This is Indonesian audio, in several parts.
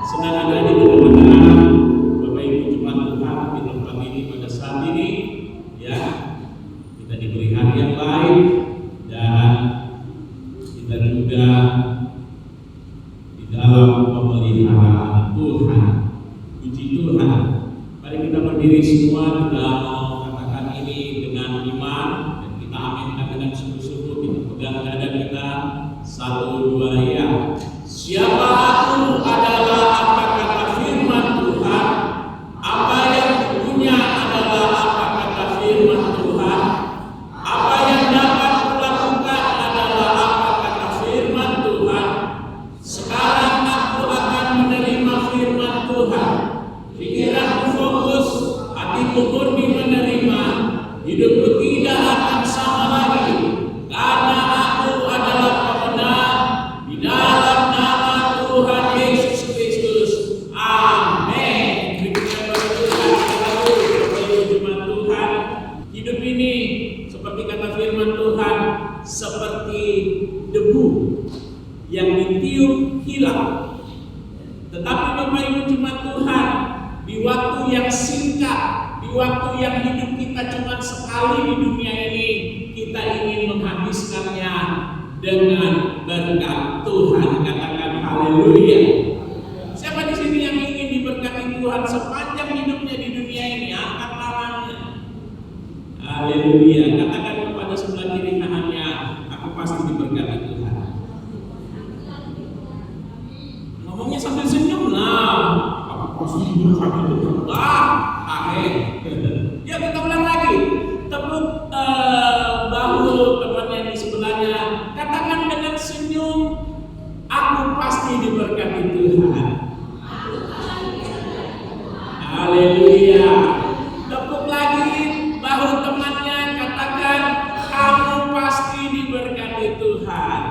Senang ada di tengah-tengah Bapak Ibu jemaat Tuhan di tempat ini pada saat ini, ya. Kita diberi hari yang baik dan kita juga di dalam pemeliharaan Tuhan. Puji Tuhan. Mari kita berdiri semua, kita mau katakan ini dengan iman dan kita aminkan dengan sungguh-sungguh. Kita pegang dada kita, 1, 2, ya. Siapa aku adalah apa kata firman Tuhan. Apa yang punya adalah apa kata firman Tuhan. Apa yang dapat kulakukan adalah apa kata firman Tuhan. Sekarang aku akan menerima firman Tuhan. Pikiranku fokus, hatiku murni menerima. Hidupku tidak akan sama lagi, karena aku adalah pemenang di dalam nama Tuhan Yesus Kristus. Amin. Kita berdoa kepada Tuhan. Hidup ini seperti kata firman Tuhan, seperti debu yang ditiup hilang. Tetapi Bapak Ibu jemaat Tuhan, di waktu yang singkat, di waktu yang hidup kita cuma sekali di dunia ini, kita ingin menghabiskannya dengan berkat Tuhan. Katakan haleluya. Siapa di sini yang ingin diberkati Tuhan sepanjang hidupnya di dunia ini? Angkat tangannya. Haleluya. Katakan kepada sebelah kiri kanannya, aku pasti diberkati Tuhan. Ngomongnya sambil senyum lah. Aku pasti diberkati Tuhan. Ya, kita ulang lagi. Tepuk bahu temannya di sebelahnya. Katakan dengan senyum, aku pasti diberkati Tuhan. Haleluya. Tepuk lagi bahu temannya. Katakan, kamu pasti diberkati Tuhan.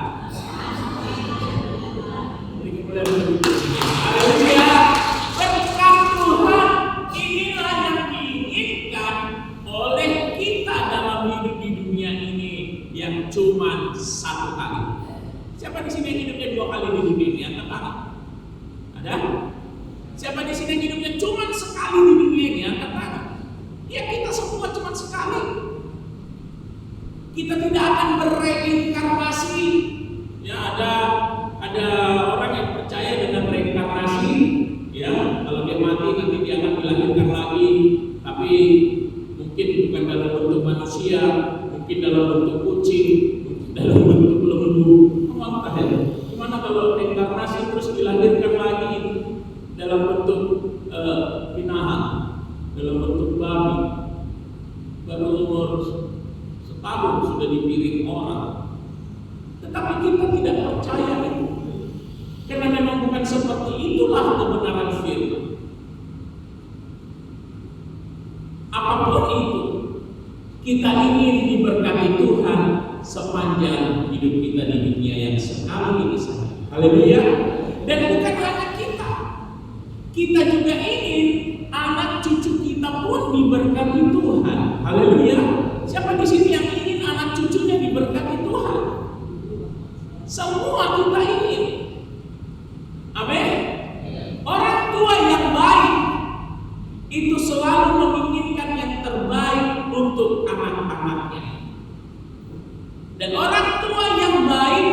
Haleluya. Berkat Tuhan inilah yang diinginkan oleh kita dalam hidup di dunia ini yang cuma satu kali. Siapa di sini yang hidupnya 2 kali di dunia ini? Angkat tangan. Ada? Siapa di sini yang hidupnya cuma sekali di dunia ini? Angkat tangan. Ya, kita semua cuma sekali. Kita tidak akan bereinkarnasi. Ya, ada orang yang percaya dengan reinkarnasi. Ya, kalau dia mati nanti dia akan dilahirkan lagi, tapi mungkin bukan dalam bentuk manusia, mungkin dalam bentuk kucing, mungkin dalam bentuk lembu. Gimana kalau reinkarnasi terus dilahirkan lagi dalam bentuk binatang, dalam bentuk babi, baru umur setahun sudah dipiring orang. Tetapi kita tidak percaya itu, karena memang bukan seperti itulah kebenaran firman. Apapun itu, kita ingin diberkati Tuhan sepanjang hidup kita di dunia yang sekali ini saja. Haleluya. Dan bukan hanya kita juga ingin anak cucu kita pun diberkati Tuhan. Haleluya. Siapa di sini yang ingin anak cucunya diberkati Tuhan? Semua kita ingin. Amin. Orang tua yang baik itu selalu menginginkan yang terbaik untuk anak-anaknya. Dan orang tua yang baik,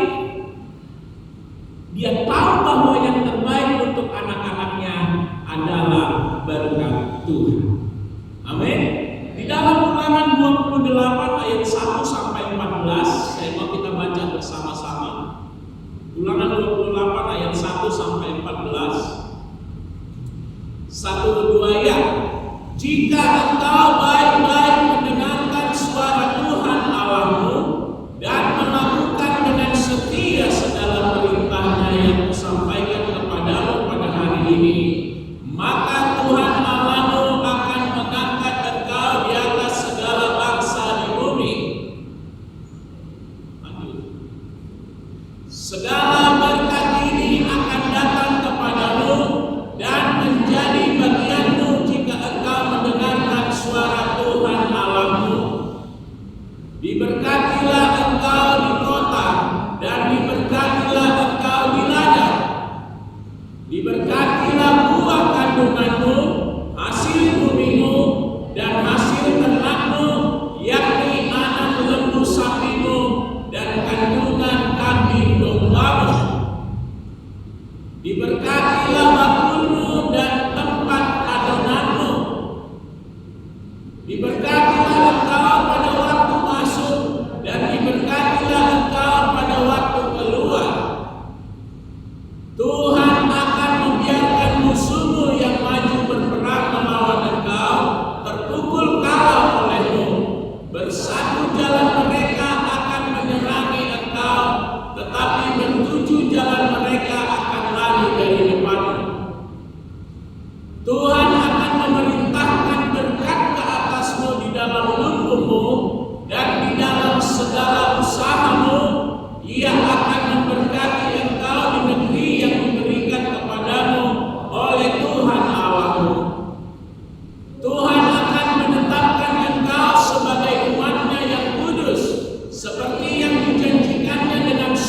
dia tahu bahwa yang terbaik untuk anak-anaknya adalah berkat Tuhan. Amin. Di dalam Ulangan 28 ayat 1 sampai 14, saya mau kita baca bersama-sama. Ulangan 28 ayat 1 sampai 14. 1, 2, ya. Jika engkau baik-baik mendengarkan suara Tuhan Allahmu dan melakukan dengan setia segala perintahnya yang kusampaikan kepadamu pada hari ini, maka Tuhan Allahmu akan mengangkat engkau di atas segala bangsa di bumi. Segala berkat ini akan datang kepadamu dan menjadi bagianmu jika engkau mendengarkan suara Tuhan Allahmu. Diberkatilah engkau di kota dan diberkatilah engkau di ladang. Diberkatilah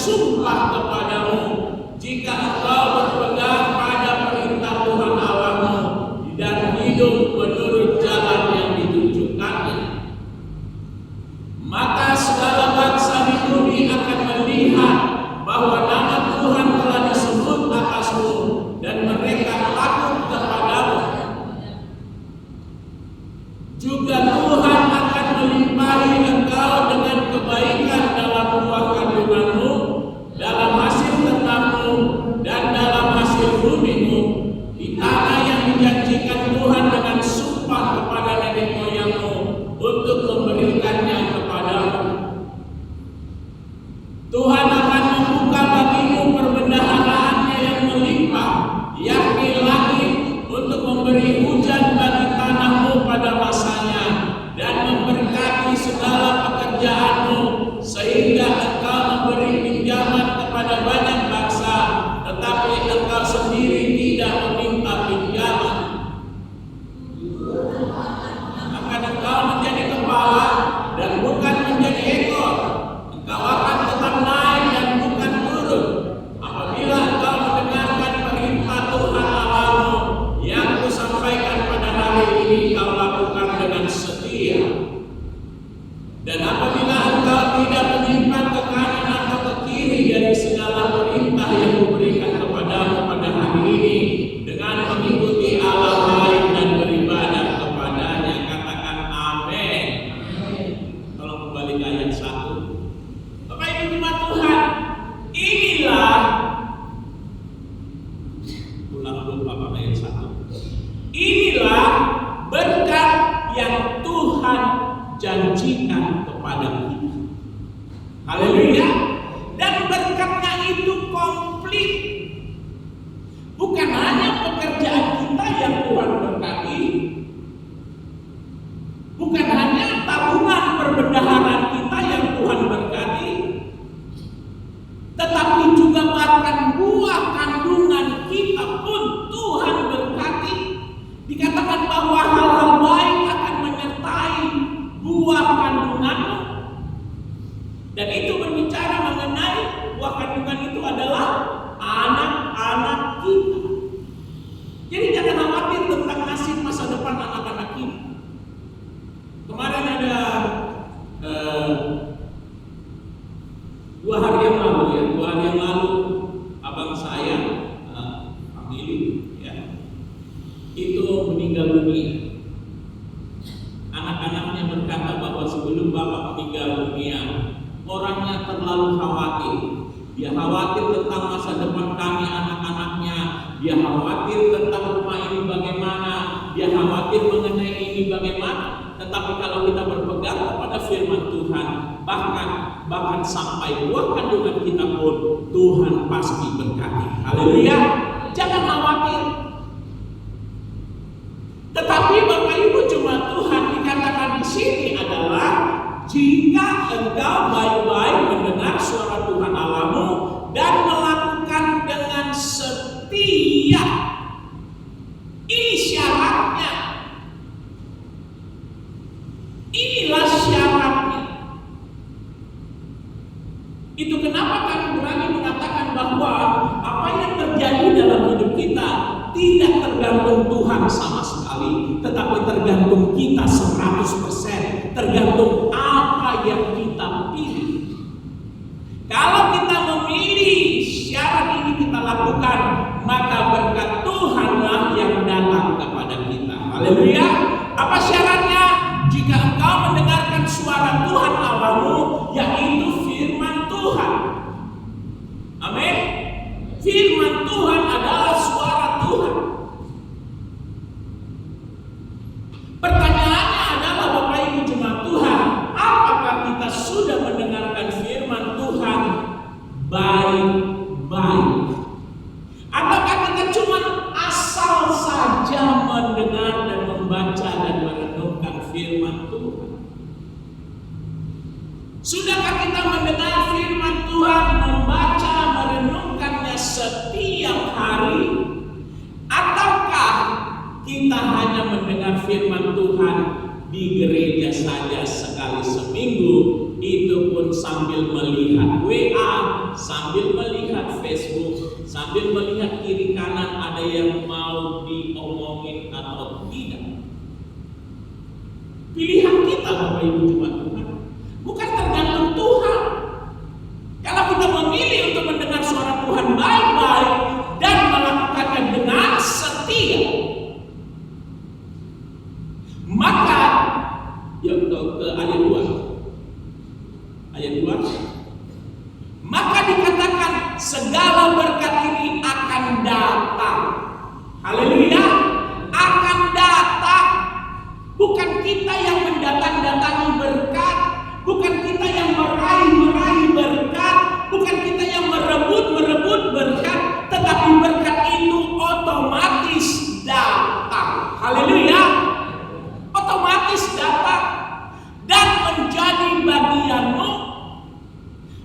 sumpah kepadamu, jika engkau berpegang pada perintah Tuhan Allahmu dan hidup menurut jalan yang ditunjukkannya, maka segala bangsa di bumi akan melihat bahwa nama Tuhan telah disebut atasmu dan mereka takut kepadamu. Juga Tuhan akan melimpahi engkau dengan kebaikan dalam buah kandunganmu, dalam hasil ternakmu, dan dalam hasil bumimu, di tanah yang dijanjikan Tuhan dengan sumpah kepada nenek moyangmu untuk memberikannya kepadamu. Tuhan akan membuka bagimu perbendaharaannya yang melimpah, yakni langit, untuk memberi hujan bagi tanahmu pada masanya, dan memberkati segala pekerjaanmu, sehingga engkau memberi pinjaman kepada banyak bangsa, tetapi engkau sendiri tidak meminta pinjaman. Akan engkau menjadi kepala dan bukan menjadi ekor. Engkau akan tetap naik dan bukan turun. Apabila engkau mendengarkan perintah Tuhan Allahmu yang kusampaikan pada hari ini, kau lakukan dengan setia. Dan apabila engkau tidak menyimpang ke kanan atau ke kiri dari segala perintah yang kuberikan kepadamu pada hari ini, dengan mengikuti Allah lain dan beribadah kepadanya, katakan amin. Tolong kembali ke ayat 1. Bapak Ibu jemaat Tuhan, inilah ulang dulu Bapak ayat 1. Inilah berkat yang Tuhan janjikan kepada kita. Haleluya. Dan berkatnya itu komplit. Bukan hanya pekerjaan kita yang Tuhan berkati, bukan hanya tabungan perbendaharaan kita yang Tuhan berkati, tetapi juga bahkan buah kandungan kita pun Tuhan berkati. Dikatakan bahwa hal-hal baik akan menyertai buah kandunganmu. Dan itu berbicara mengenai buah kandungan itu adalah anak-anak kita. Jadi jangan khawatir tentang nasib masa depan anak-anak kita. Kemarin ada 2 hari yang lalu abang saya, famili ya, itu meninggal dunia. Anak-anaknya berkata bahwa sebelum bapak meninggal dunia, orangnya terlalu khawatir. Dia khawatir tentang masa depan kami anak-anaknya. Dia khawatir tentang rumah ini bagaimana. Dia khawatir mengenai ini bagaimana. Tetapi kalau kita berpegang kepada firman Tuhan, bahkan sampai buah kandungan kita pun Tuhan pasti berkati. Haleluya. Jangan khawatir. Tetapi Bapak Ibu jemaat Tuhan, dikatakan di sini adalah jika engkau baik-baik mendengar suara Tuhan Allahmu dan melakukan dengan setia. Ini syaratnya. Inilah syaratnya. Itu kenapa kami berani mengatakan bahwa apa yang terjadi dalam hidup kita tidak tergantung Tuhan sama sekali, tetapi tergantung kita 100%, tergantung apa yang kita pilih. Kalau kita memilih syarat ini kita lakukan, maka berkat Tuhanlah yang datang kepada kita. Haleluya. Apa syaratnya? Jika engkau mendengarkan suara Tuhan Allahmu, yaitu firman Tuhan. Amin. Firman Tuhan adalah suara Tuhan. Pertanyaannya adalah Bapak Ibu jemaat Tuhan, apakah kita sudah mendengarkan firman Tuhan baik-baik? Ataukah kita cuma asal saja mendengar dan membaca dan merenungkan firman Tuhan? Sudahkah kita mendengar firman Tuhan, membaca, merenungkannya setiap hari? Ataukah kita hanya mendengar firman Tuhan di gereja saja sekali seminggu, itu pun sambil melihat WA, sambil melihat Facebook, sambil melihat kiri kanan ada yang mau diomongin atau tidak. Pilihan kita Bapak Ibu jemaat Tuhan bukan tergantung Tuhan. Kalau kita memilih untuk mendengar suara Tuhan baik-baik dan melakukannya dengan setia, maka yuk ke ayat 2. Ayat 2. Maka dikatakan segala berkat ini akan datang. Haleluya, akan datang. Bukan kita yang mendatang-datangi berkat, bukan kita yang meraih berkat, bukan kita yang merebut berkat, tetapi berkat itu otomatis datang. Haleluya, otomatis datang dan menjadi bagianmu,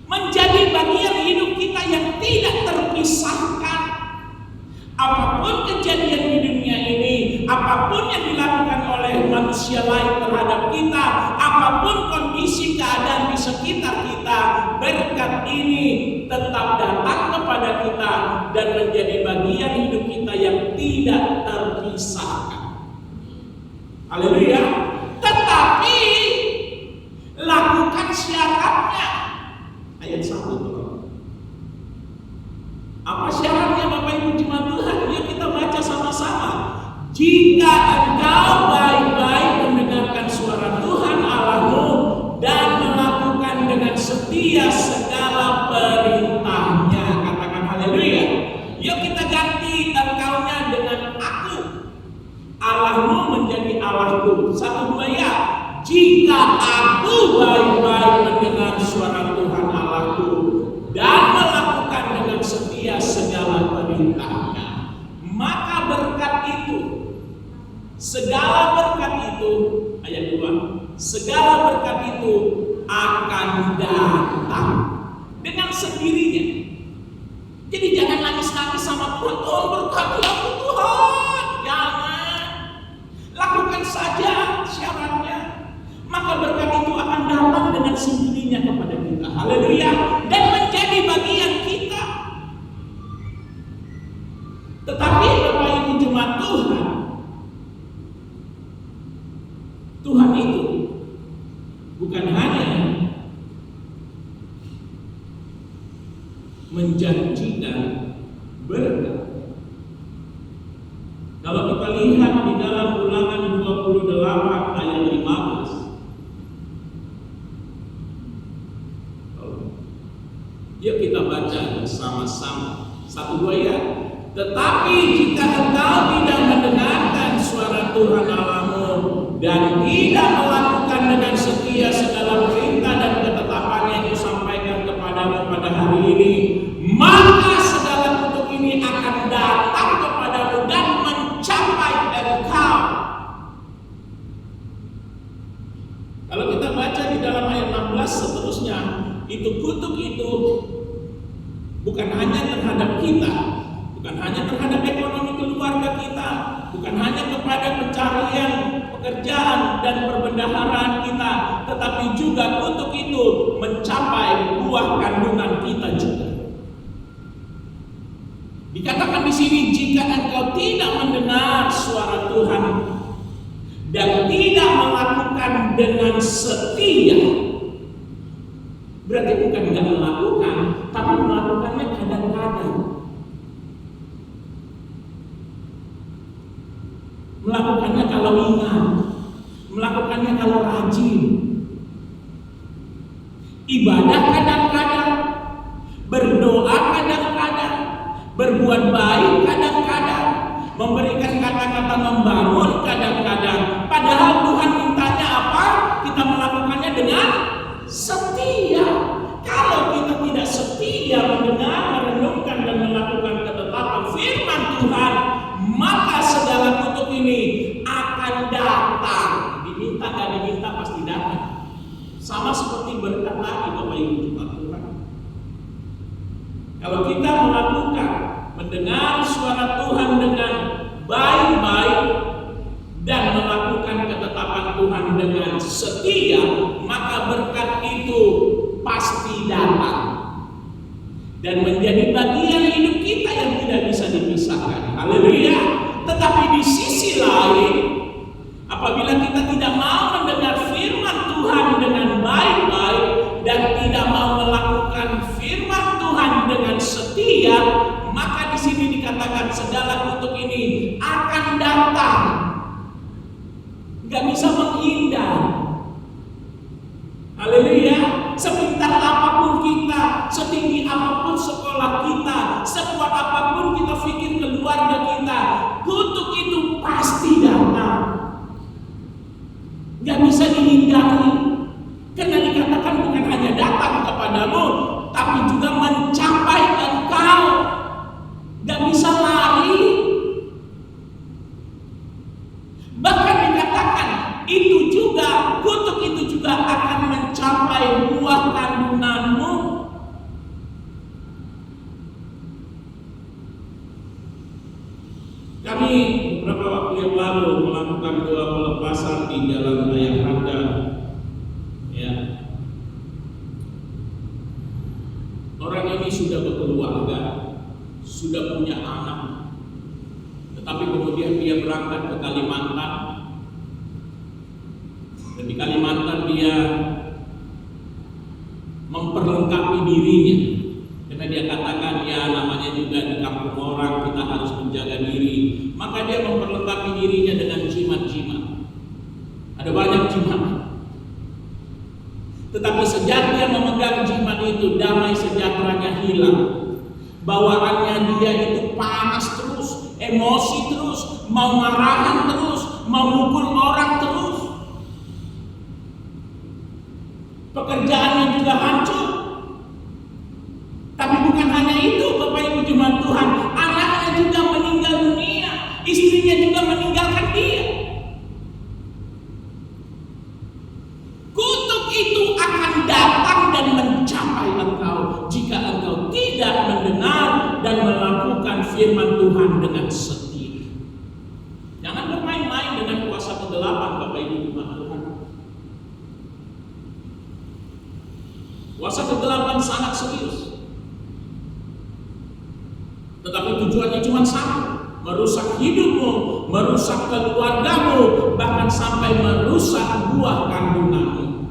menjadi bagian hidup kita yang tidak terpisahkan. Apapun kejadian di dunia ini, apapun yang dilakukan oleh manusia lain terhadap kita, apapun kondisi keadaan di sekitar kita, berkat ini tetap datang kepada kita dan menjadi bagian hidup kita yang tidak terpisahkan. Haleluya. Tetapi lakukan syaratnya. Ayat 1. Apa syaratnya Bapak Ibu jemaat Tuhan? Yuk kita baca sama-sama. Jika engkau baik-baik mendengarkan suara Tuhan Allahmu dan melakukan dengan setia segala perintahnya. Katakan haleluya. Yuk kita ganti engkaunya dengan aku. Allahmu menjadi Allahku. 1, 2 ya. Jika aku baik-baik mendengar suara Tuhan Allahku dan melakukan dengan setia segala perintahnya, maka berkat itu, segala berkat itu, ayat 2, segala berkat itu akan datang dengan sendirinya. Jadi jangan nangis-nangis sama Tuhan, Tuhan berkati aku Tuhan. Jangan, lakukan saja syaratnya, maka berkat itu akan datang dengan sendirinya kepada kita. Haleluya. Dan menjadi bagian kita. Tetapi Bapak Ibu jemaat Tuhan, Tuhan itu bukan hanya menjanjikan berkat. Kalau kita lihat di dalam Ulangan 28 ayat 15, yuk kita baca bersama-sama. 1, 2 ya. Tetapi jika engkau tidak mendengarkan suara Tuhan Allahmu dan tidak melakukan dengan setia segala perintah dan ketetapan yang disampaikan kepadamu pada hari ini, maka segala kutuk ini akan datang kepadamu dan mencapai engkau. Kalau kita baca di dalam ayat 16 seterusnya, itu kutuk itu bukan hanya terhadap kita, bukan hanya terhadap ekonomi keluarga kita, bukan hanya kepada pencarian pekerjaan dan perbendaharaan kita, tetapi juga kutuk itu mencapai buah kandungan kita juga. Dikatakan di sini, jika engkau tidak mendengar suara Tuhan dan tidak melakukan dengan setia, berarti bukan tidak melakukan, tapi melakukannya kadang-kadang. Melakukannya kalau ingat, melakukannya kalau rajin. Ibadah kadang-kadang, berdoa kadang-kadang, berbuat baik kadang-kadang, memberikan kata-kata membangun kadang-kadang. Padahal Tuhan mintanya apa? Kita melakukannya dengan setia. Kalau kita tidak setia mendengar, merenungkan dan melakukan ketetapan firman Tuhan, maka segala kutuk ini akan datang. Diminta gak diminta pasti datang. Sama seperti berkat tadi Bapak Ibu jemaat Tuhan. Kalau kita melakukan mendengar suara Tuhan dengan baik-baik dan melakukan ketetapan Tuhan dengan setia, maka berkat itu pasti datang. dan menjadi bagian hidup kita yang tidak bisa dipisahkan. Haleluya. Tetapi di sisi lain, apabila kita tidak mau mendengar firman Tuhan dengan baik-baik dan tidak mau melakukan firman Tuhan dengan setia, maka di sini dikatakan segala kutuk ini akan datang. Gak bisa menghindar. Haleluya. Sepintar apapun kita, setinggi apapun sekolah kita, sekuat apapun kita pikir keluarga kita, kutuk itu pasti datang. Gak bisa dihindari. Karena dikatakan bukan hanya datang kepadamu, tapi juga mencapai engkau. Gak bisa lari. Bahkan dikatakan itu juga, kutuk itu juga akan mencapai buah kandunganmu. Kami beberapa waktu yang lalu melakukan doa pelepasan di Jalan Ayahanda. Ya. Orang ini sudah berkeluarga, sudah punya anak, tetapi kemudian dia berangkat ke Kalimantan. Dan di Kalimantan dia memperlengkapi dirinya, karena dia katakan ya namanya juga di kampung orang kita harus menjaga diri, maka dia memperlengkapi dirinya dengan jimat-jimat. Ada banyak jimat, tetapi sejak dia memegang jimat itu, damai sejahteranya hilang. Bawaannya dia itu panas terus, emosi terus, mau marahan terus, mau mukul orang terus. Pekerjaannya juga hancur. Tapi bukan hanya itu, Bapak Ibu jemaat Tuhan, anaknya juga meninggal dunia, istrinya juga meninggalkan dia. Kutuk itu akan datang dan mencapai engkau jika engkau tidak mendengar dan melakukan firman Tuhan dengan setia. Jangan bermain-main dengan kuasa kegelapan, Bapak Ibu jemaat Tuhan. Kuasa kegelapan sangat serius. Tetapi tujuannya cuma satu, merusak hidupmu, merusak keluargamu, bahkan sampai merusak buah kandunganmu.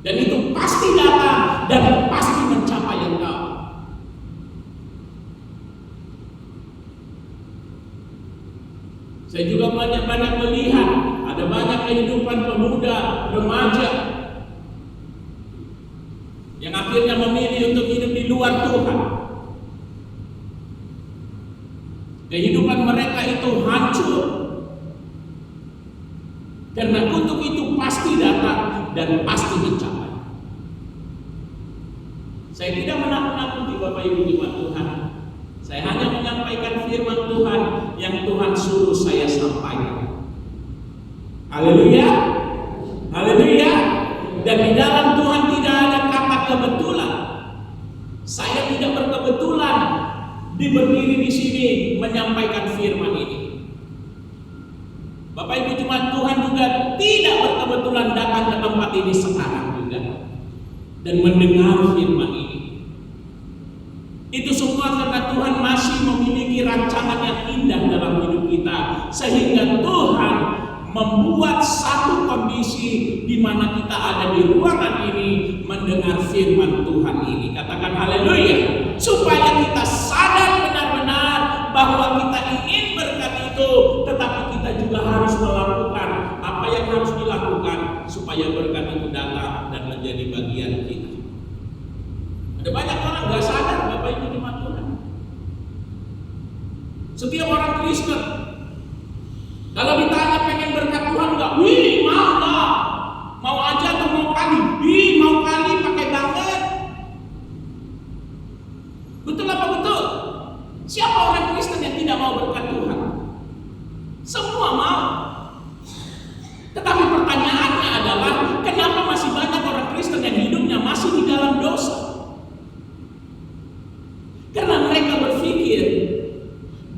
Dan itu pasti datang dan pasti mencapai engkau. Saya juga banyak melihat ada banyak kehidupan pemuda, remaja yang akhirnya memilih untuk hidup di luar Tuhan. Kehidupan mereka itu hancur karena kutuk itu pasti datang dan pasti mencapai. Saya tidak menakut-nakuti Bapak Ibu jemaat Tuhan. Saya hanya menyampaikan firman Tuhan yang Tuhan suruh saya sampaikan. Haleluya. Haleluya. Dan di dalam Tuhan tidak ada kata kebetulan. Saya tidak berkebetulan berdiri di sini menyampaikan firman ini. Bapak Ibu jemaat Tuhan juga tidak berkebetulan datang ke tempat ini sekarang juga dan mendengar firman ini. Itu semua karena Tuhan masih memiliki rancangan yang indah dalam hidup kita, sehingga Tuhan membuat satu kondisi di mana kita ada di ruangan ini mendengar firman Tuhan ini. Katakan haleluya, supaya kita sadar benar-benar bahwa kita ingin berkat itu, tetapi kita juga harus melakukan apa yang harus dilakukan supaya berkat itu datang dan menjadi bagian kita. Ada banyak orang gak sadar, Bapak Ibu jemaat Tuhan. Setiap orang Kristen kalau ditanya pengen berkat Tuhan enggak? Wih, mau enggak? Mau aja atau mau kali? Wih, mau kali pakai banget. Betul apa betul? Siapa orang Kristen yang tidak mau berkat Tuhan? Semua mau. Tetapi pertanyaannya adalah, kenapa masih banyak orang Kristen yang hidupnya masih di dalam dosa? Karena mereka berpikir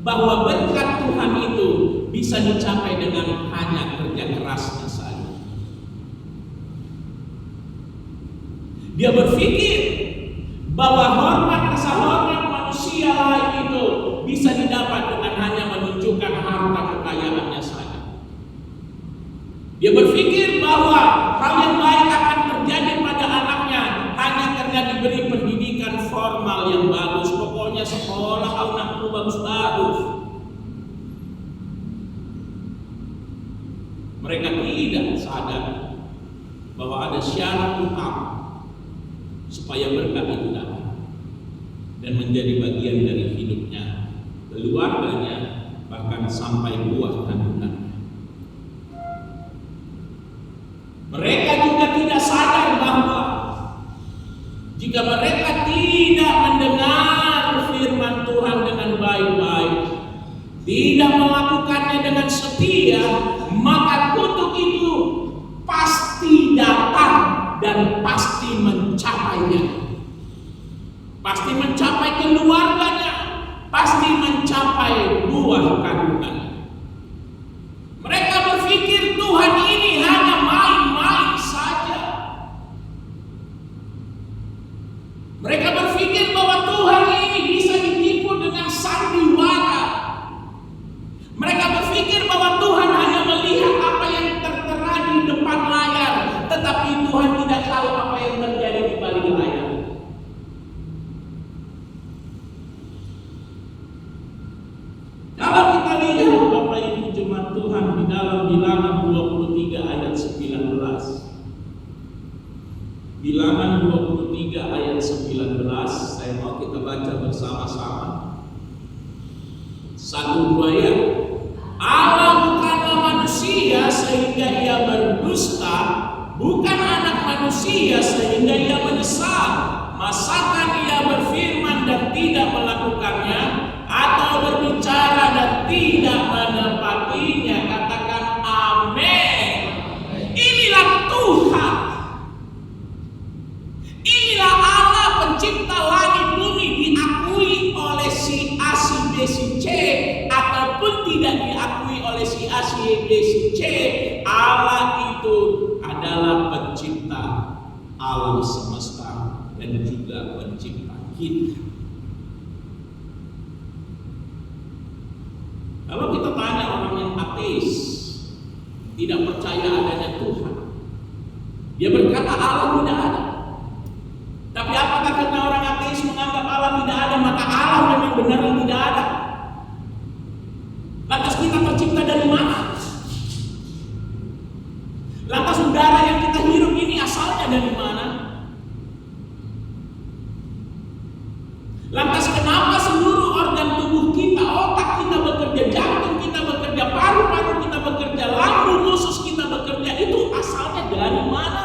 bahwa berkat Tuhan itu bisa dicapai dengan hanya kerja kerasnya saja. Dia berpikir bahwa hormat bisa didapat dengan hanya menunjukkan harta kekayaannya saja. Dia berpikir bahwa hal yang baik akan terjadi pada anaknya hanya karena diberi pendidikan formal yang bagus. Pokoknya sekolah anakku bagus-bagus. Mereka tidak sadar bahwa ada syarat utama supaya berkat itu datang dan menjadi bagian dari hidupnya, keluarganya, bahkan sampai buah kandungannya. Mereka juga tidak sadar bahwa jika mereka tidak mendengar firman Tuhan dengan baik-baik, tidak melakukannya dengan setia, maka kutuk itu pasti datang dan pasti mencapainya. Pasti mencapai keluarganya, pasti mencapai buah kandungannya. Mereka berpikir Tuhan ini hanya main-main saja. Mereka berpikir bahwa Tuhan ini bisa ditipu dengan sandiwara. Mereka berpikir bahwa Tuhan hanya melihat apa yang tertera di depan layar, tetapi Tuhan tidak tahu apa yang terjadi di balik layar. Kalau kita lihat Bapak Ibu jemaat Tuhan di dalam Bilangan 23 ayat 19. Bilangan 23 ayat 19, saya mau kita baca bersama-sama. 1-2 ya. Allah bukanlah manusia sehingga ia berdusta, bukan anak manusia sehingga ia menyesal. Masakan ia berfirman dan tidak melakukannya, atau berbicara dan tidak menepatinya? Katakan amin. Inilah Tuhan. Inilah Allah pencipta langit bumi, diakui oleh si A, si B, si C, ataupun tidak diakui oleh si A, si B, si C. Allah itu adalah pencipta alam semesta dan juga pencipta kita. Kalau kita tanya orang yang ateis, tidak percaya adanya Tuhan, dia berkata Allah tidak ada. Tapi apakah karena orang ateis menganggap Allah tidak ada, maka Allah memang benar tidak ada? Lantas kita tercipta dari mana? Lantas udara yang kita hirup ini asalnya dari mana? Lantas kenapa seluruh organ tubuh kita, otak kita bekerja, jantung kita bekerja, paru-paru kita bekerja, lambung usus kita bekerja, itu asalnya dari mana?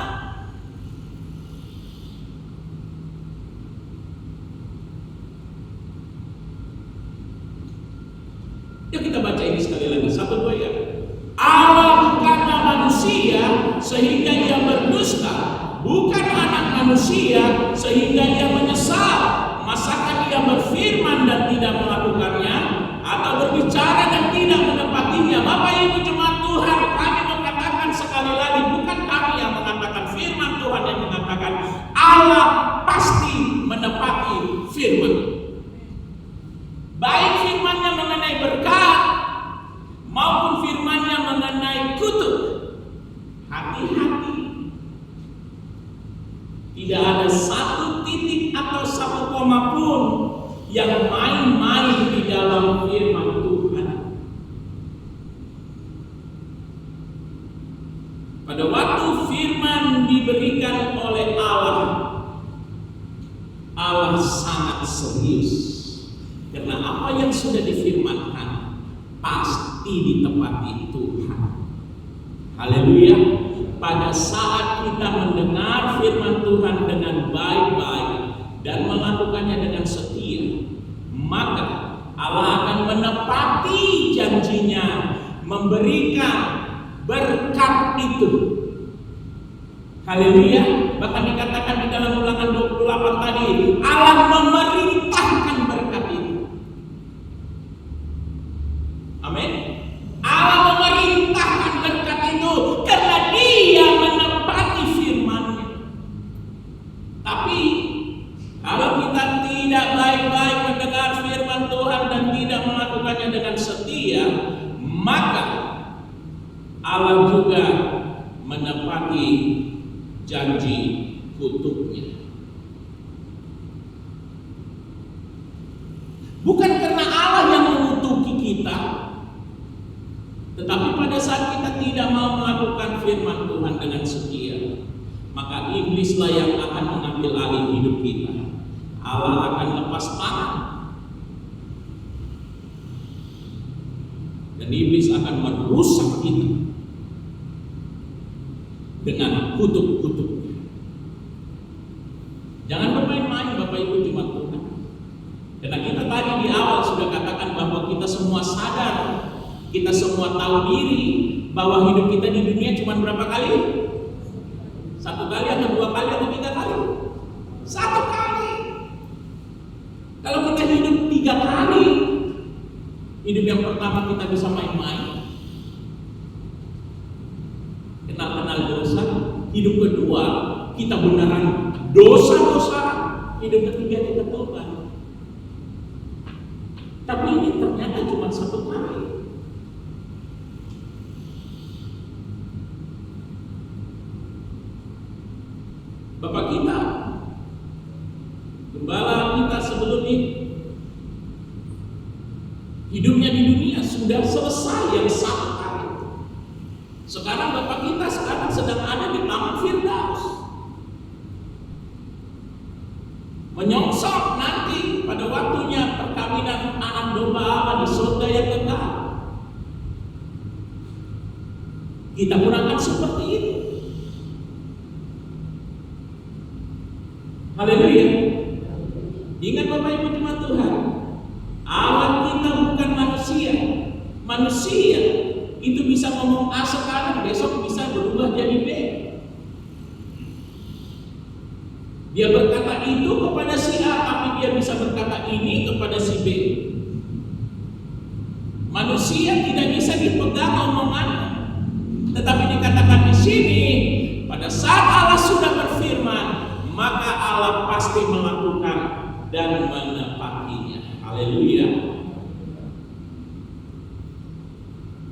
Yuk kita baca ini sekali lagi, 1-2 ya. Allah bukanlah manusia sehingga ia berdusta, bukan anak manusia sehingga ia menyesal. Masakan ia berfirman dan tidak melakukannya, atau berbicara dan tidak menepatinya? Bapak Ibu jemaat Tuhan, kami mengatakan sekali lagi, bukan kami yang mengatakan, firman Tuhan yang mengatakan Allah pasti menepati firman. Baik firman-Nya mengenai berkat maupun firman-Nya mengenai kutuk. Hati-hati. Tidak ada satu titik atau satu koma pun yang main-main di dalam firman Tuhan. Pada waktu firman diberikan oleh Allah, Allah sangat serius. Karena apa yang sudah difirmankan pasti ditepati Tuhan. Haleluya. Pada saat kita mendengar firman Tuhan dengan baik-baik dan melakukannya dengan setia, maka Allah akan menepati janjinya, memberikan berkat itu. Haleluya. Bahkan dikatakan di dalam Ulangan 28 tadi, Allah memerintahkan berkat itu. Amin. Allah memerintahkan berkat itu karena Dia menepati firman-Nya. Tapi kalau kita tidak baik-baik mendengar firman Tuhan dan tidak menepati janji kutuknya. Bukan karena Allah yang mengutuki kita, tetapi pada saat kita tidak mau melakukan firman Tuhan dengan setia, maka iblislah yang akan mengambil alih hidup kita. Allah akan lepas tangan, dan iblis akan merusak kita dengan kutuk-kutuknya. Jangan bermain-main Bapak Ibu jemaat Tuhan. Karena kita tadi di awal sudah katakan bahwa kita semua sadar, kita semua tahu diri bahwa hidup kita di dunia cuma berapa kali? 1 kali atau 2 kali atau 3 kali? 1 kali. Kalau kita hidup 3 kali, hidup yang pertama kita bisa main-main, kenal-kenal dosa. Hidup kedua kita beneran dosa-dosa. Hidup ketiga kita tobat. Tapi ini ternyata cuma 1 kali. Bapak kita, gembala kita sebelum ini, hidupnya di dunia sudah selesai yang 1 kali. Sekarang Bapak kita sedang ada di Taman Firdaus, menyongsong nanti pada waktunya perkawinan anak domba Allah di surga yang kekal. Kita pun akan seperti itu. Haleluya. Ingat Bapak Ibu jemaat Tuhan, Allah kita bukan manusia. Manusia itu bisa ngomong A sekarang, besok bisa berubah jadi B. Dia berkata itu kepada si A, tapi dia bisa berkata ini kepada si B. Manusia tidak bisa dipegang omongannya. Tetapi dikatakan di sini, pada saat Allah sudah berfirman, maka Allah pasti melakukan dan menepatinya. Haleluya.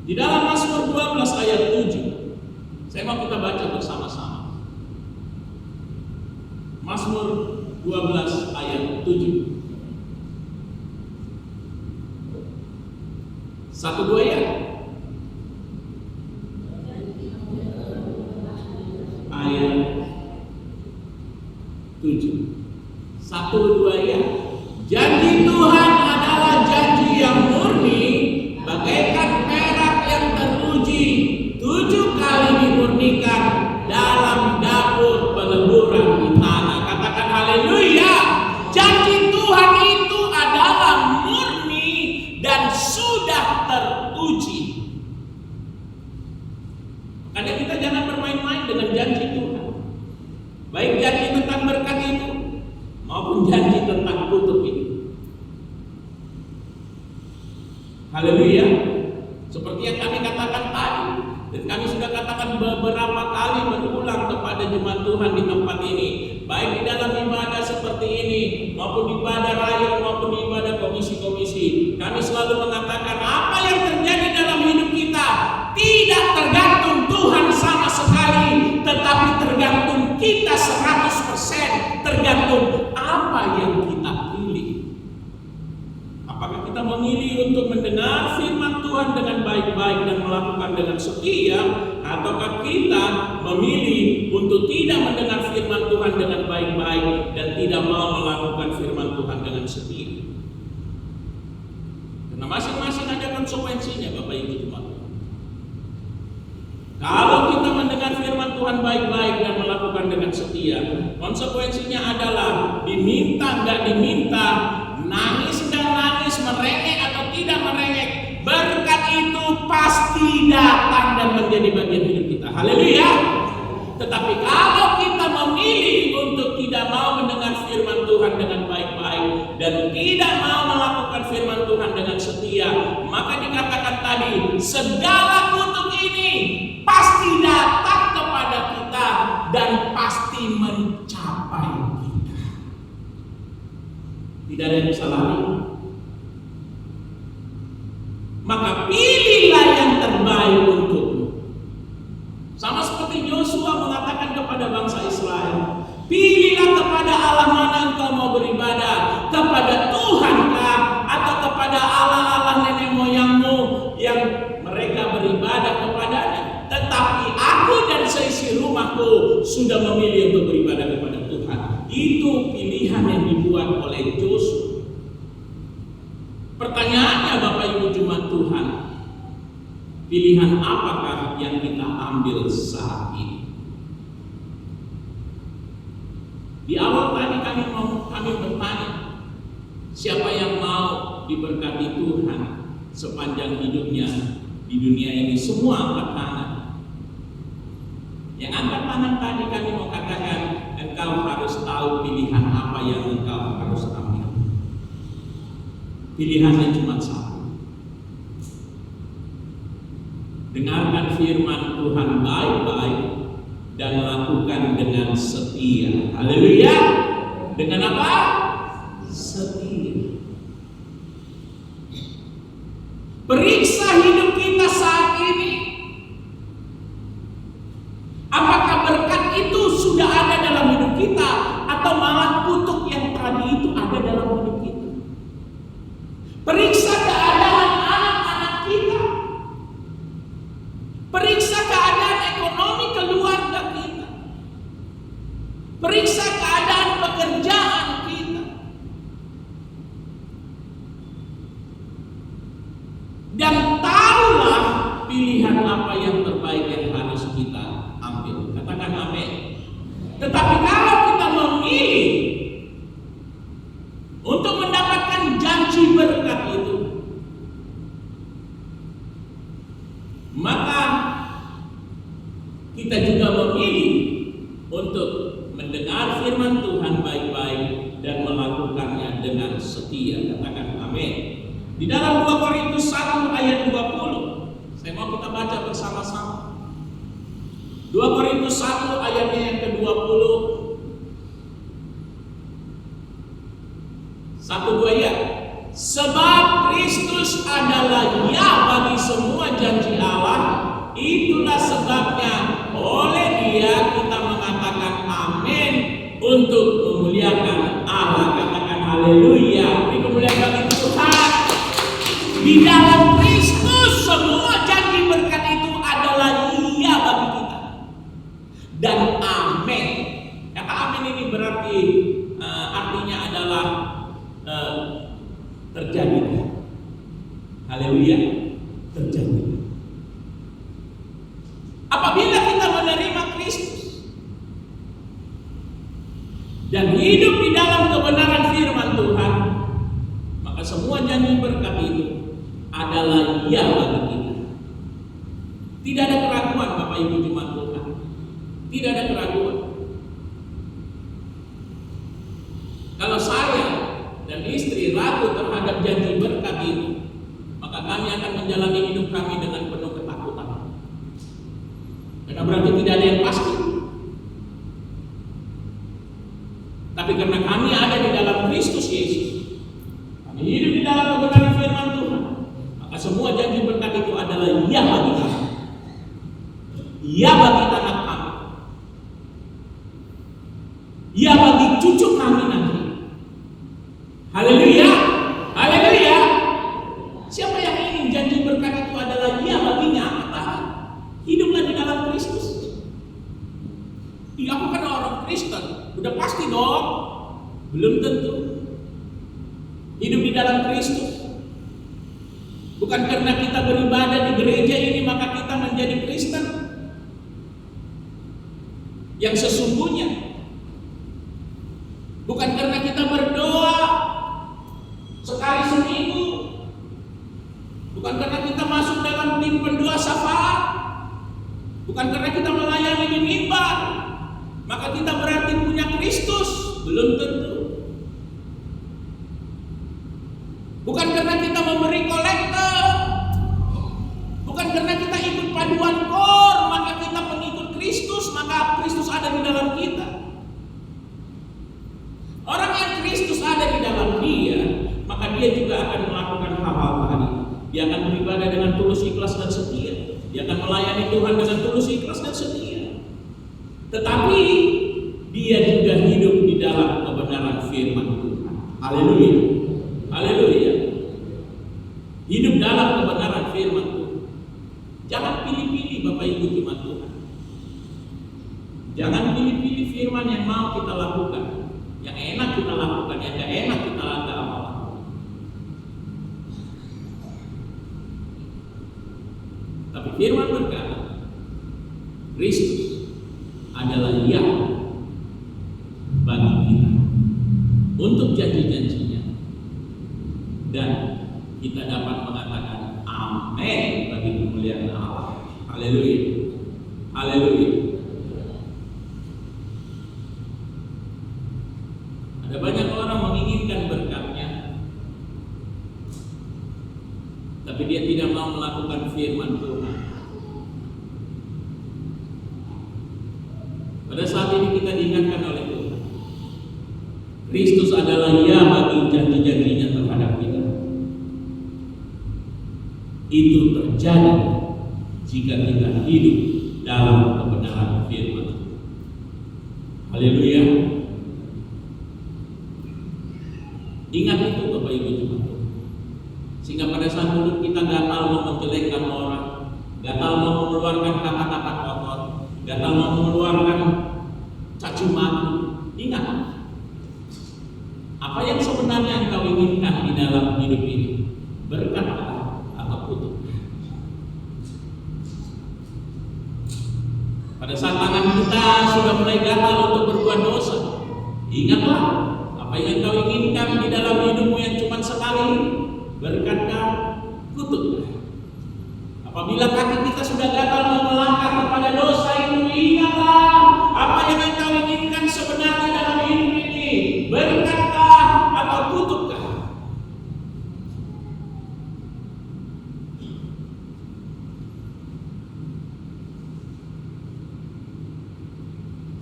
Di dalam Mazmur 12 ayat 7, saya mau kita baca bersama-sama. Mazmur 12 ayat 7. 1, 2 ya. Ayat 7. 1, 2 ya. Janji Tuhan adalah janji yang murni, bagaikan perak yang teruji, 7 kali dimurnikan dalam dapur peleburan di tanah. Katakan haleluya. Janji Tuhan itu adalah murni dan sudah teruji. Makanya kita jangan bermain-main dengan janji Tuhan. Baik janji tentang berkat itu maupun janji tentang kutuk itu. Haleluya. Seperti yang kami katakan tadi, dan kami sudah katakan beberapa kali berulang kepada jemaat Tuhan di tempat ini, baik di dalam ibadah seperti ini maupun di ibadah raya maupun di ibadah komisi-komisi, kami selalu mengatakan apa yang terjadi dalam hidup kita tidak tergantung Tuhan sama sekali, tetapi tergantung kita 100%, tergantung apa yang kita pilih. Apakah kita memilih untuk mendengar firman Tuhan dengan baik-baik dan melakukan dengan setia, ataukah kita memilih untuk tidak mendengar firman Tuhan dengan baik-baik dan tidak mau melakukan firman Tuhan dengan setia? Karena masing-masing ada konsekuensinya Bapak Ibu jemaat. Kalau kita mendengar firman Tuhan baik-baik dan melakukan dengan setia, konsekuensinya adalah diminta nggak diminta, nangis nggak nangis, merengek atau tidak merengek, berkat itu pasti datang dan menjadi bagian hidup kita. Haleluya. Tetapi kalau kita memilih untuk tidak mau mendengar firman Tuhan dengan baik-baik dan tidak mau melakukan firman Tuhan dengan setia, maka dikatakan tadi segala kutuk ini pasti datang kepada kita dan pasti mencapai kita. Tidak ada yang bisa lari. Maka pilihlah yang terbaik untukmu. Sama seperti Yosua mengatakan jemaatku sudah memilih untuk beribadah kepada Tuhan. Itu pilihan yang dibuat oleh Joshua. Pertanyaannya Bapak Ibu jemaat Tuhan, pilihan apakah yang kita ambil saat ini? Di awal tadi kami bertanya, siapa yang mau diberkati Tuhan sepanjang hidupnya di dunia ini? Semua angkat tangan. Yang angkat tangan tadi kami mau katakan, engkau harus tahu pilihan apa yang engkau harus ambil. Pilihannya cuma satu. Dengarkan firman Tuhan baik-baik dan lakukan dengan setia. Haleluya. Dengan apa? Setia. Periksa hidup kita saat ini. Apakah berkat itu sudah ada dalam hidup kita, atau malah kutuk yang tadi itu ada dalam hidup kita? Periksa keadaan anak-anak kita. Periksa keadaan ekonomi keluarga kita. Periksa keadaan pekerjaan kita. Dan tahulah pilihan apa yang terbaik yang harus kita ambil. Katakan amin. Tetapi kalau kita memilih untuk mendapatkan janji berkat itu, maka kita juga memilih untuk mendengar firman Tuhan baik-baik dan melakukannya dengan setia. Katakan amin. Di dalam 2 Korintus 1 ayat 20, saya mau kita baca bersama-sama. 2 Korintus 1 ayatnya yang ke-20. 1-2 ya. Sebab Kristus adalah ya bagi semua janji Allah. Itulah sebabnya oleh Dia kita mengatakan amin untuk memuliakan Allah. Katakan haleluya. Ini kemuliaan bagi Tuhan. Di dalam Kristus semua janji berkat itu adalah iya bagi kita. Dan amin. Kata amin ini berarti artinya adalah terjadi. Haleluya. Terjadi. Apabila kita menerima Kristus dan hidup di dalam kebenaran firman Tuhan, maka semua janji berkat itu adalah ya bagi kita. Tidak ada keraguan Bapak Ibu jemaat Tuhan. Tidak ada keraguan. Kalau saya dan istri ragu terhadap janji berkat itu, maka kami akan menjalani hidup kami dengan penuh ketakutan. Karena berarti tidak ada yang pasti. Tapi karena kami ada di dalam Kristus Yesus, kami hidup di dalam kebenaran firman Tuhan, maka semua janji berkat itu adalah ya bagi kami. Ya bagi anak kami. Ya bagi cucu kami nanti. Haleluya. Haleluya. Siapa yang ingin janji berkat itu adalah ya baginya? Hiduplah di dalam Kristus. Aku kan orang Kristen, udah pasti dong. Belum tentu. Hidup di dalam Kristus bukan karena kita beribadah di gereja ini maka kita menjadi Kristen. Yang sesungguhnya bukan karena kita berdoa sekali seminggu, bukan karena kita masuk dalam tim pendoa syafaat, bukan karena kita melayani di mimbar, maka kita berarti punya Kristus. Belum tentu. Bukan karena kita memberi kolektor, bukan karena kita ikut paduan kor, maka kita pengikut Kristus, maka Kristus ada di dalam kita. Orang yang Kristus ada di dalam dia, maka dia juga akan melakukan hal-hal tadi. Dia akan beribadah dengan tulus, ikhlas, dan setia. Dia akan melayani Tuhan dengan tulus, ikhlas, dan setia. Tetapi dia juga hidup di dalam kebenaran firman Tuhan. Haleluya. Haleluya. Hidup dalam kebenaran firman Tuhan. Jangan pilih-pilih Bapak Ibu jemaat Tuhan. kita lakukan. Yang enak kita lakukan, yang gak enak kita lakukan. Tapi firman berkata, Kristus adalah yang bagi kita untuk janji-janjinya, dan kita dapat mengatakan amin bagi kemuliaan Allah. Haleluya, haleluya. Ada banyak orang menginginkan berkatnya, tapi dia tidak mau melakukan firman Tuhan. Pada saat ini kita diingatkan oleh Tuhan, Kristus adalah ya bagi janji-janjinya terhadap kita. Itu terjadi jika kita hidup dalam kebenaran firman. Haleluya. Ingat itu Bapak Ibu Jemaat. Sehingga pada saat mulut kita gatal mau menjelekkan orang, gatal mau mengeluarkan kata-kata kotor, gatal mau mengeluarkan caci maki, ingat apa yang sebenarnya engkau inginkan di dalam hidup ini, berkat atau kutuk. Pada saat tangan kita sudah mulai gatal untuk berbuat dosa, ingatlah apa yang engkau inginkan di dalam hidupmu yang cuma sekali, berkatkah kutuk. Apabila kaki kita sudah gatal mau melangkah kepada dosa itu, ingatlah apa yang engkau inginkan sebenarnya dalam hidup ini, berkatkah atau kutukkah.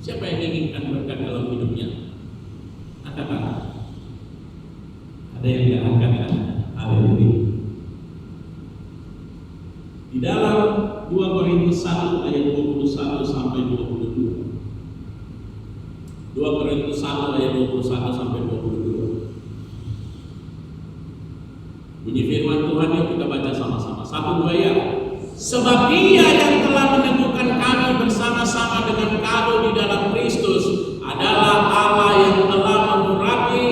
Siapa yang inginkan berkat dalam hidupnya? Angkat. Ada yang tidak angkat kan? Haleluya. Di dalam 2 Korintus 1 ayat 21 sampai 22. 2 Korintus 1 ayat 21 sampai 22. Bunyi firman Tuhan yang kita baca sama-sama. 1, 2 ya. Sebab Dia yang telah meneguhkan kami bersama-sama dengan kamu di dalam Kristus adalah Allah yang telah mengurapi,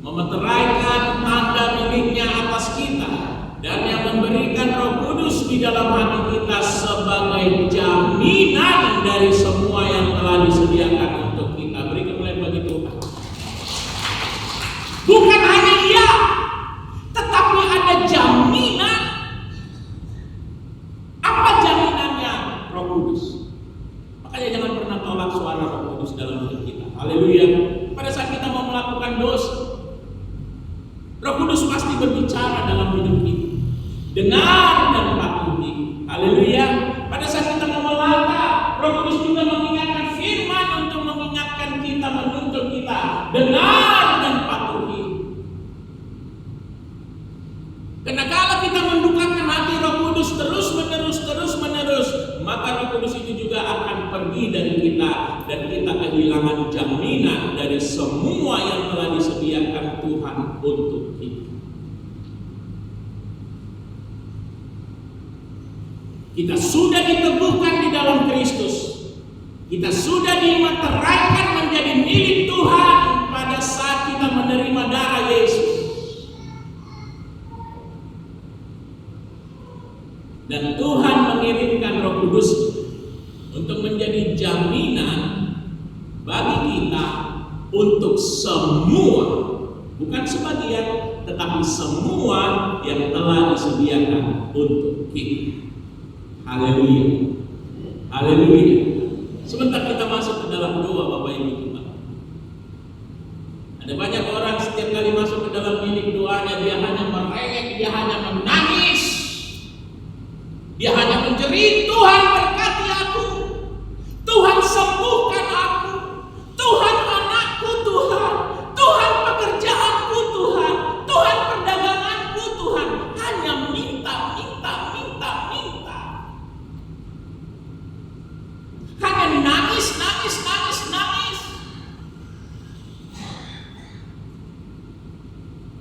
memeteraikan tanda miliknya atas kita, dan yang memberikan Roh Kudus di dalam hati kita sebagai jaminan dari semua yang telah disediakan untuk kita. Beri kemuliaan bagi Tuhan. Bukan hanya iya, tetapi ada jaminan. Apa jaminannya? Roh Kudus. Makanya jangan pernah tolak suara Roh Kudus dalam hidup kita. Haleluya. Pada saat kita mau melakukan dosa, Roh Kudus pasti berbicara dalam hidup kita. Dengar dan patuhi. Haleluya. Pada saat kita mau melangkah, Roh Kudus juga mengingatkan firman untuk mengingatkan kita, menuntut kita. Dengar dan patuhi. Karena kalau kita mendukatkan hati Roh Kudus terus menerus, maka Roh Kudus itu juga akan pergi dari kita, dan kita kehilangan jaminan dari semua yang telah disediakan Tuhan untuk kita. Kita sudah diteguhkan di dalam Kristus. Kita sudah dimeteraikan menjadi milik Tuhan pada saat kita menerima darah Yesus. Dan Tuhan mengirimkan Roh Kudus untuk menjadi jaminan bagi kita untuk semua, bukan sebagian, tetapi semua yang telah disediakan untuk kita. Haleluya. Haleluya. Sebentar kita masuk ke dalam doa Bapak Ibu kita. Ada banyak orang setiap kali masuk ke dalam bilik doanya dia hanya merengek, dia hanya menangis. Dia hanya menjerit, Tuhan berkati aku, Tuhan sembuhkan aku, Tuhan anakku Tuhan, Tuhan pekerjaanku Tuhan, Tuhan perdaganganku Tuhan. Hanya minta. Hanya nangis.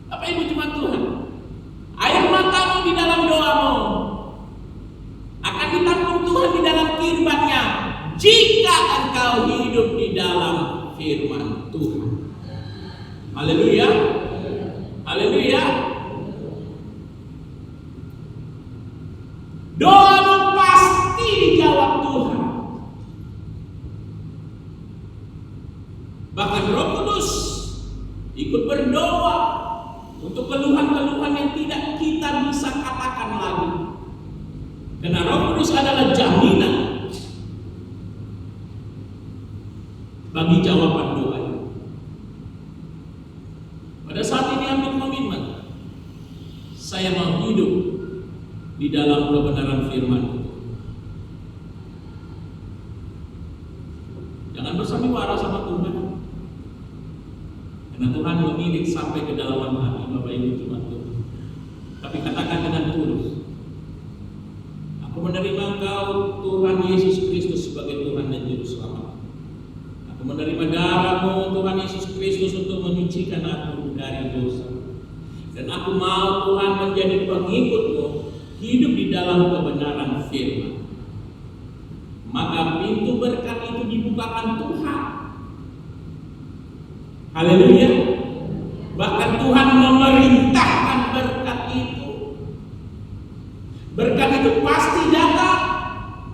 Apa Ibu Jemaat Tuhan? Air matamu di dalam doamu akan ditampung Tuhan di dalam kirbannya jika engkau hidup di dalam firman Tuhan. Haleluya. Haleluya. Doamu pasti dijawab Tuhan. Bahkan Roh Kudus ikut berdoa untuk keluhan-keluhan yang tidak kita bisa katakan lagi. Karena Roh Kudus adalah jaminan bagi jawaban doa. Pada saat ini ambil komitmen, saya mau hidup di dalam kebenaran firman. Jangan bersandiwara sama Tuhan, karena Tuhan memilih sampai ke dalaman hati Bapak Ibu Jemaat Tuhan. Tapi katakan dengan tulus, aku menerima Engkau Tuhan Yesus Kristus sebagai Tuhan dan Juru Selamat. Aku menerima darah-Mu Tuhan Yesus Kristus untuk menyucikan aku dari dosa. Dan aku mau Tuhan menjadi pengikut-Mu, hidup di dalam kebenaran firman. Maka pintu berkat itu dibukakan Tuhan. Haleluya. Bahkan Tuhan memerintahkan berkat itu. Berkat itu pasti datang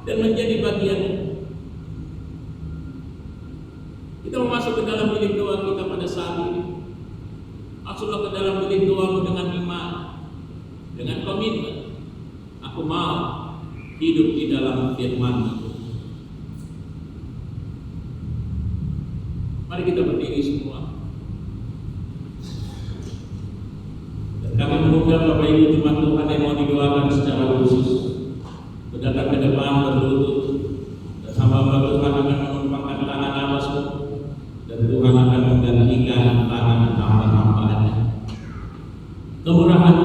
dan menjadi bagiannya. Kita mau masuk ke dalam bilik doa kita pada saat ini. Masuklah ke dalam bilik doamu dengan iman, dengan komitmen. Aku mau hidup di dalam firman-Mu. Mari kita berdiri semua. Dan kami mengundang Bapak Ibu Jemaat Tuhan yang mau didoakan secara khusus, berdatang ke depan berlutut, dan hamba-hamba Tuhan akan menumpangkan tangan atasmu, dan Tuhan akan menggantikan tangan hamba-hambanya. Kemurahan